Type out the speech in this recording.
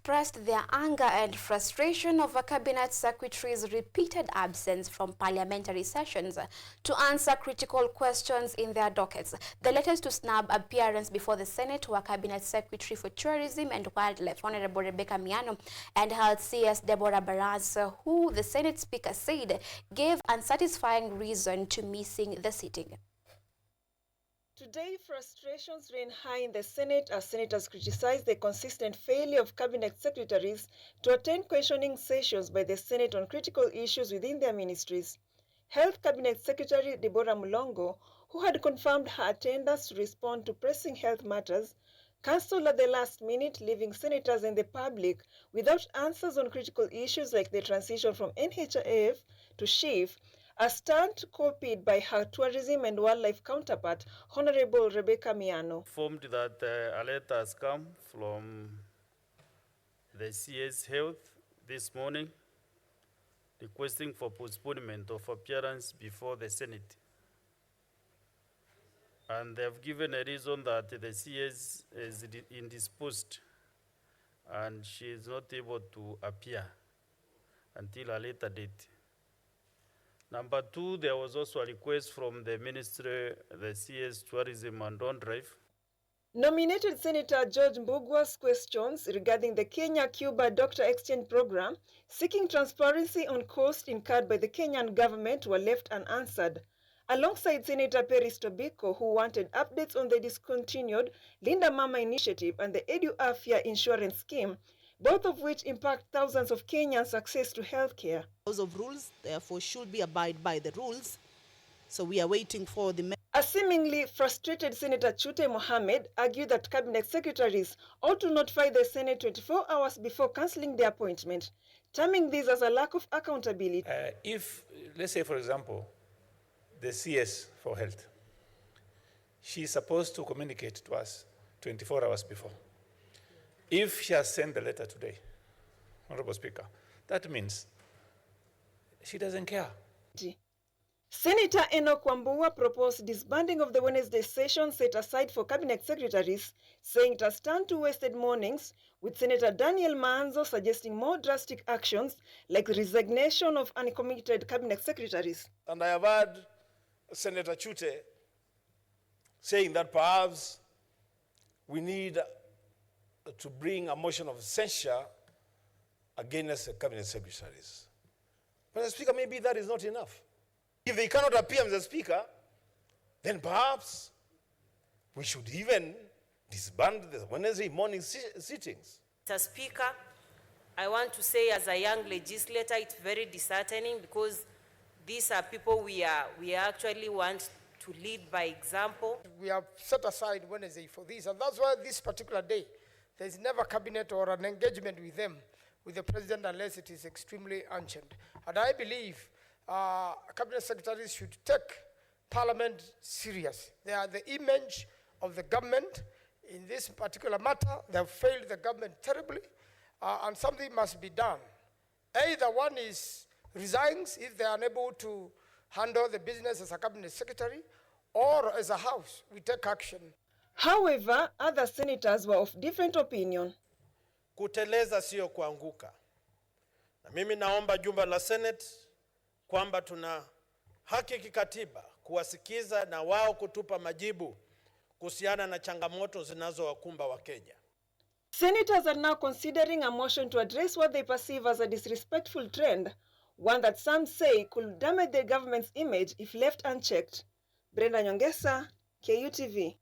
expressed their anger and frustration over Cabinet Secretary's repeated absence from parliamentary sessions to answer critical questions in their dockets. The latest to snub appearance before the Senate were Cabinet Secretary for Tourism and Wildlife, Honorable Rebecca Miano, and Health CS Deborah Barras, who the Senate Speaker said gave unsatisfying reason to missing the sitting. Today, frustrations reign high in the Senate as senators criticize the consistent failure of cabinet secretaries to attend questioning sessions by the Senate on critical issues within their ministries. Health Cabinet Secretary Deborah Mulongo, who had confirmed her attendance to respond to pressing health matters, cancelled at the last minute, leaving senators and the public without answers on critical issues like the transition from NHIF to SHIF, a stunt copied by her tourism and wildlife counterpart, Honorable Rebecca Miano. Informed that a letter has come from the CS Health this morning requesting for postponement of appearance before the Senate. And they have given a reason that the CS is indisposed and she is not able to appear until a later date. Number two, there was also a request from the Ministry, the CS Tourism and Wildlife. Nominated Senator George Mbugwa's questions regarding the Kenya-Cuba Doctor Exchange Program, seeking transparency on costs incurred by the Kenyan government, were left unanswered. Alongside Senator Peris Tobiko, who wanted updates on the discontinued Linda Mama initiative and the Edu-Afya insurance scheme, both of which impact thousands of Kenyans' access to healthcare. Of rules, therefore, should be abide by the rules. So we are waiting for the... A seemingly frustrated Senator Chute Mohammed argued that cabinet secretaries ought to notify the Senate 24 hours before cancelling the appointment, terming this as a lack of accountability. If, let's say, for example, the CS for Health, she's supposed to communicate to us 24 hours before. If she has sent the letter today, Honorable Speaker, that means she doesn't care. Senator Enoch Wambua proposed disbanding of the Wednesday session set aside for cabinet secretaries, saying it has turned to wasted mornings, with Senator Daniel Manzo suggesting more drastic actions like resignation of uncommitted cabinet secretaries. And I have heard Senator Chute saying that perhaps we need to bring a motion of censure against the cabinet secretaries. But Mr. Speaker, maybe that is not enough. If they cannot appear, Mr. Speaker, then perhaps we should even disband the Wednesday morning sittings. Mr. Speaker, I want to say as a young legislator, it's very disheartening because these are people we actually want to lead by example. We have set aside Wednesday for this, and that's why this particular day, there's never cabinet or an engagement with them, with the president, unless it is extremely urgent. And I believe cabinet secretaries should take parliament serious. They are the image of the government. In this particular matter, they have failed the government terribly, and something must be done. Either one resigns if they are unable to handle the business as a cabinet secretary, or as a house, we take action. However, other senators were of different opinion. Kuteleza sio kuanguka. Na mimi naomba jumba la Senate kwamba tuna haki kikatiba kuwasikiza na wao kutupa majibu kuhusiana na changamoto zinazowakumba Wakenya. Senators are now considering a motion to address what they perceive as a disrespectful trend, one that some say could damage the government's image if left unchecked. Brenda Nyongesa, KUTV.